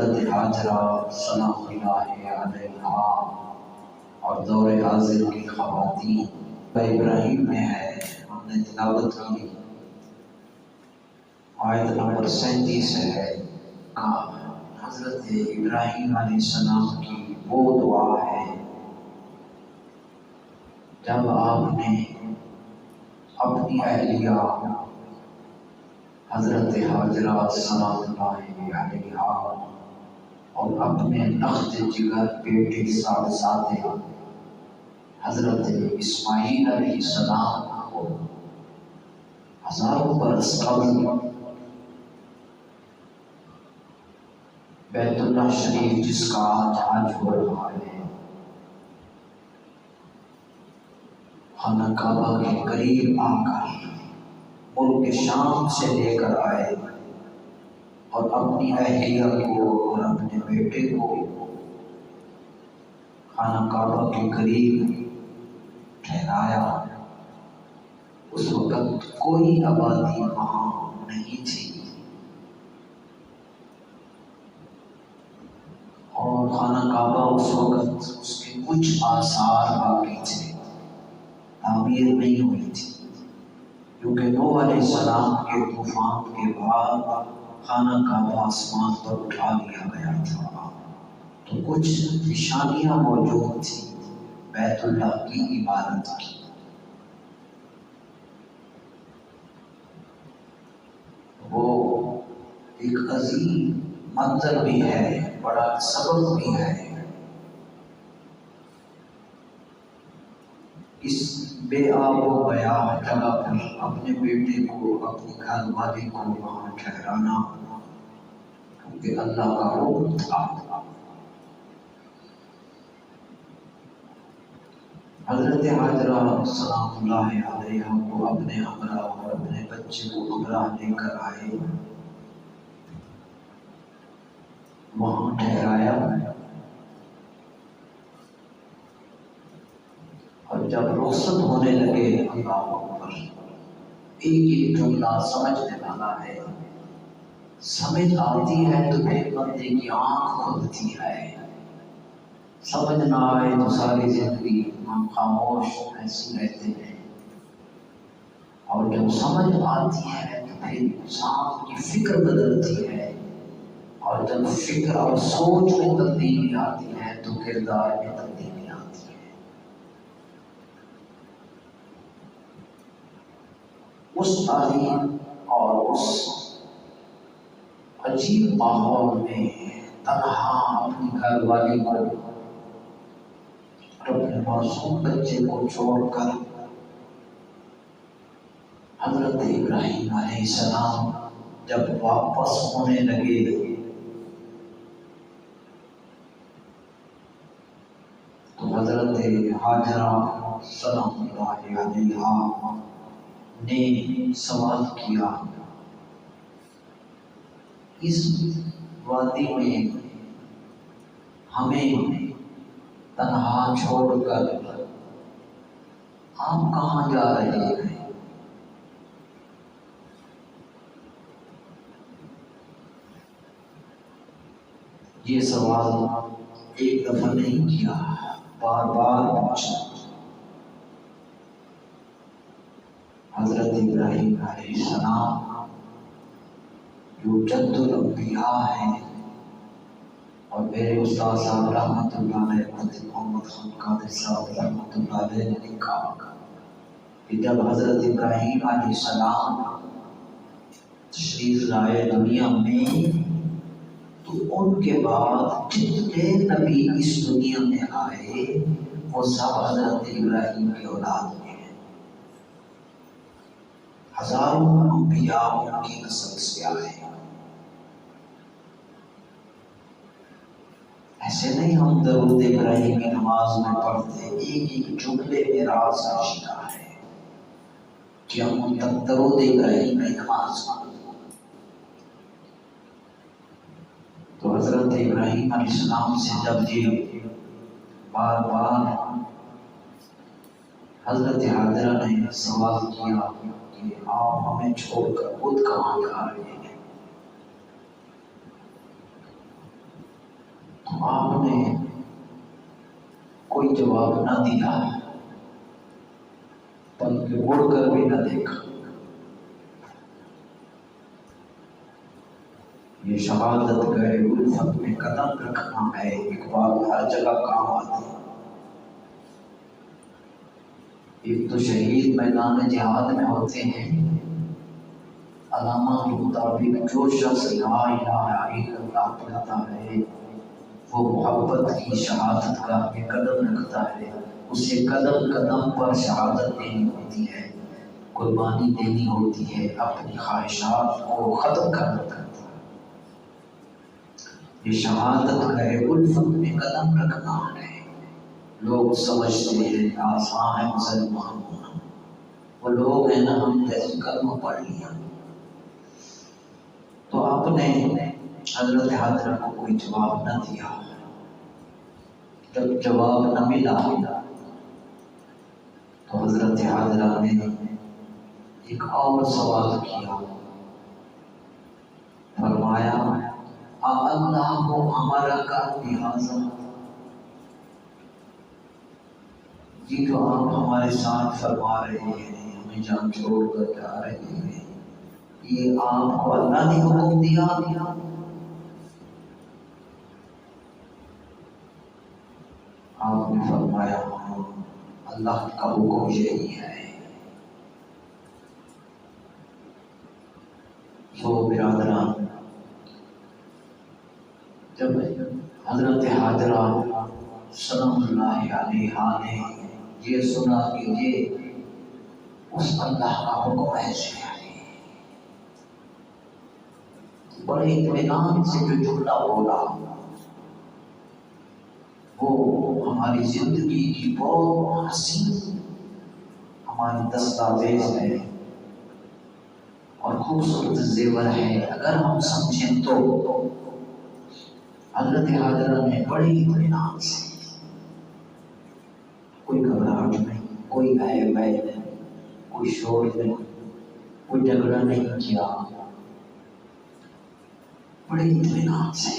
حضرت حاجرہ سلام اللہ علیہا اور دور حاضر کی خواتین ابراہیم میں ہے. ہم نے تلاوت کی آیت نمبر 37 ہے. حضرت ابراہیم علیہ السلام کی وہ دعا ہے جب آپ نے اپنی اہلیہ حضرت حاجرہ سلام اللہ علیہا اور اپنے نخت جگر بیٹے صاحبزادے حضرت اسماعیل علیہ السلام کو ہزاروں برس قبل بیت اللہ شریف جس کا آج حج ہو رہا ہے خانہ کعبہ کے قریب آ کر ملک شام سے لے کر آئے اور اپنی اہلیہ کو اور اپنے بیٹے کو خانہ کعبہ کے قریب ٹھہرایا. اس وقت کوئی آبادی وہاں نہیں تھی اور خانہ کعبہ اس وقت اس کے کچھ آثار باقی تھے، تعمیر نہیں ہوئی تھی، کیونکہ نوح علیہ السلام کے طوفان کے بعد خانہ کعبہ آسمان پر اٹھا لیا گیا تھا. تو کچھ نشانیاں موجود تھیں بیت اللہ کی عبادت کی. وہ ایک عظیم منظر بھی ہے، بڑا سبق بھی ہے. اس بے آب و گیا جگہ پر اپنے بیٹے کو، اپنی گھر والے کو وہاں ٹھہرانا کیونکہ اللہ کا حکم تھا. حضرت حاجرہ سلام اللہ علیہا کو اپنے ہمراہ اور اپنے بچے کو ہمراہ لے کر آئے، وہاں ٹھہرایا. اور جب رخصت ہونے لگے، اللہ اکبر، ایک جملہ سمجھنے والا ہے، سمجھ آتی ہے تو پھر بندے کی آنکھ کھلتی ہے، سمجھ نہ آئے تو ساری زندگی ہم خاموش ایسے رہتے ہیں. اور جب سمجھ آتی ہے تو پھر انسان کی فکر بدلتی ہے، اور جب فکر اور سوچ میں تبدیلی آتی ہے تو کردار میں تبدیلی آتی ہے. اس تعلیم اور اس عجیب ماحول میں تنہا اپنی گھر والی کو اور اپنے معصوم بچے کو چھوڑ کر حضرت ابراہیم علیہ السلام جب واپس ہونے لگے تو حضرت حاجرہ سلام اللہ علیہا نے سوال کیا، اس وادی میں ہمیں تنہا چھوڑ کر آپ کہاں جا رہے ہیں؟ یہ سوال ایک دفعہ نہیں کیا، بار بار پوچھا. حضرت ابراہیم علیہ السلام جو جد الانبیاء ہیں، اور میرے استاد صاحب رحمۃ اللہ علیہ محمد خان قادر صاحب رحمۃ اللہ علیہ نے لکھا کہ جب حضرت ابراہیم علیہ السلام تشریف لائے دنیا میں تو ان کے بعد جتنے نبی اس دنیا میں آئے وہ سب حضرت ابراہیم کی اولاد میں ہیں. ہزاروں انبیاء ان کی نسل سے آئے. ایسے نہیں ہم درود ابراہیم کی نماز میں پڑھتے، ایک ایک جملے میں راز نشیدہ ہے کہ ہم تک درود ابراہیم کی نماز پڑھتے. تو حضرت ابراہیم علیہ السلام سے جب یہ بار بار حضرت حاجرہ نے سوال کیا کہ آپ ہمیں چھوڑ کر خود کہاں جا رہے ہیں، آپ نے کوئی جواب نہ دیا بلکہ مڑ کر بھی نہ دیکھا. یہ شہادت گئے الفت میں قدم رکھنا ہے. اقبال ہر جگہ کام آتی ہے. ایک تو شہید میدان جہاد میں ہوتے ہیں. علامہ کے مطابق جو شخص لا الہ الا اللہ پڑھتا ہے وہ محبت کی شہادت کا قدم رکھتا ہے. اسے قدم قدم پر شہادت دینی ہوتی ہے، قربانی دینی ہوتی ہے، اپنی خواہشات کو ختم کرنا پڑتا ہے. یہ شہادت کا الفت میں قدم رکھنا ہے. لوگ سمجھتے ہیں آسان ہے مسلمان ہونا. وہ لوگ ہیں نا، ہم جیسے کلمہ پڑھ لیا. تو آپ نے حضرت حاضرہ کو کوئی جواب نہ دیا. جب جواب نہ ملا تو حضرت حاضرہ نے ایک اور سوال کیا. فرمایا اللہ کو ہمارا کا لہٰذا، یہ جو آپ ہمارے ساتھ فرما رہے ہیں، ہمیں جان چھوڑ کر جا رہے ہیں، یہ آپ کو اللہ نے حکم دیا؟ آپ نے فرمایا اللہ کا حکم یہی ہے. تو برادران، جب حضرت حاضرہ سلام اللہ علیہا نے یہ سنا کہ یہ اس اللہ کا حکم ایسے ہے، بڑے اطمینان سے جو جملہ بولا وہ ہماری زندگی کی بہت حسین ہماری دستاویز ہے اور خوبصورت زیور ہے. اگر ہم سمجھیں تو حضرت حاضرہ نے بڑے اطمینان سے، کوئی گھبراہٹ نہیں، کوئی عیب نہیں، کوئی شور نہیں، کوئی جھگڑا نہیں کیا، بڑے اطمینان سے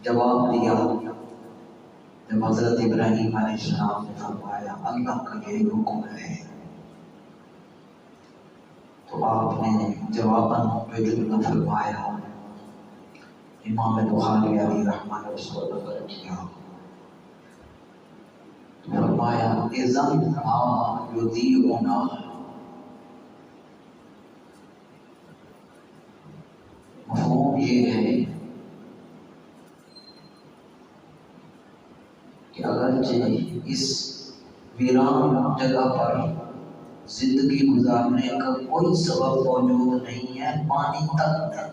جواب دیا. جب حضرت ابراہیم علیہ السلام نے فرمایا اللہ کا یہی حکم ہے، تو آپ نے جواباً جو جملہ فرمایا امام بخاری علیہ رحمہ نے اس کو نقل کیا. فرمایا اذن لا یضیعنا، مفہوم یہ ہے کہ اگرچہ اس ویران جگہ پر زندگی گزارنے کا کوئی سبب موجود نہیں ہے، پانی تک ہے،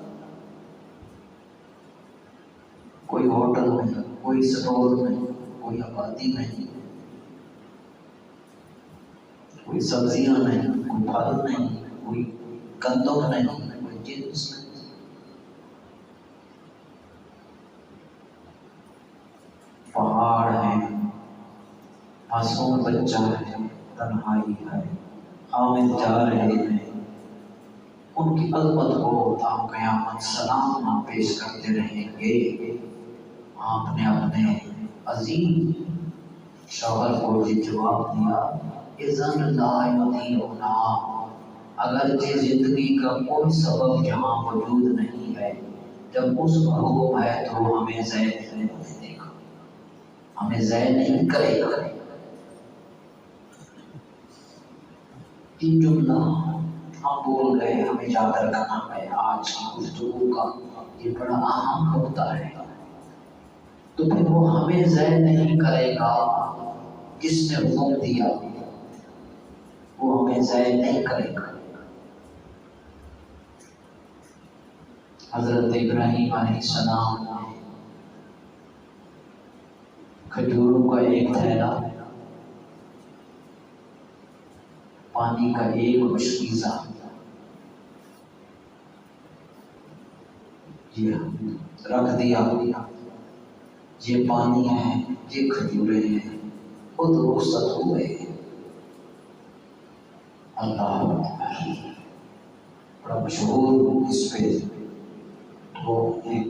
کوئی ہوٹل نہیں، کوئی سٹور نہیں، کوئی آبادی نہیں، کوئی سبزیاں نہیں، کوئی پھل نہیں، کوئی گندم نہیں، کوئی جنس نہیں. پہاڑ ہے، معصوم بچہ ہے، تنہائی ہے، حامد جا رہے ہیں، ان کی عظمت کو تا قیامت سلام پیش کرتے رہیں گے. آپ نے اپنے عظیم شوہر کو یہ جواب دیا اذن لا یضیعنا، اگرچہ زندگی کا کوئی سبب یہاں موجود نہیں ہے، جب اس کا حکم ہے تو ہمیں ضائع نہیں دے گا، ہمیں ضائع نہیں کرے گا. یہ جملہ ہم بول گئے، ہمیں یاد رکھنا ہے. آج کی گفتگو کا یہ بڑا اہم نقطہ ہے. تو پھر وہ ہمیں ضائع نہیں کرے گا، جس نے حکم دیا وہ ہمیں ضائع نہیں کرے گا. حضرت ابراہیم علیہ السلام نے کھجوروں کا ایک تھیلا، پانی کا ایک مشکیزہ رکھ دیا. یہ پانی ہے، یہ کھجوریں ہیں، خود رخصت ہوئے. اللہ بڑا مشہور اس پہ وہ ایک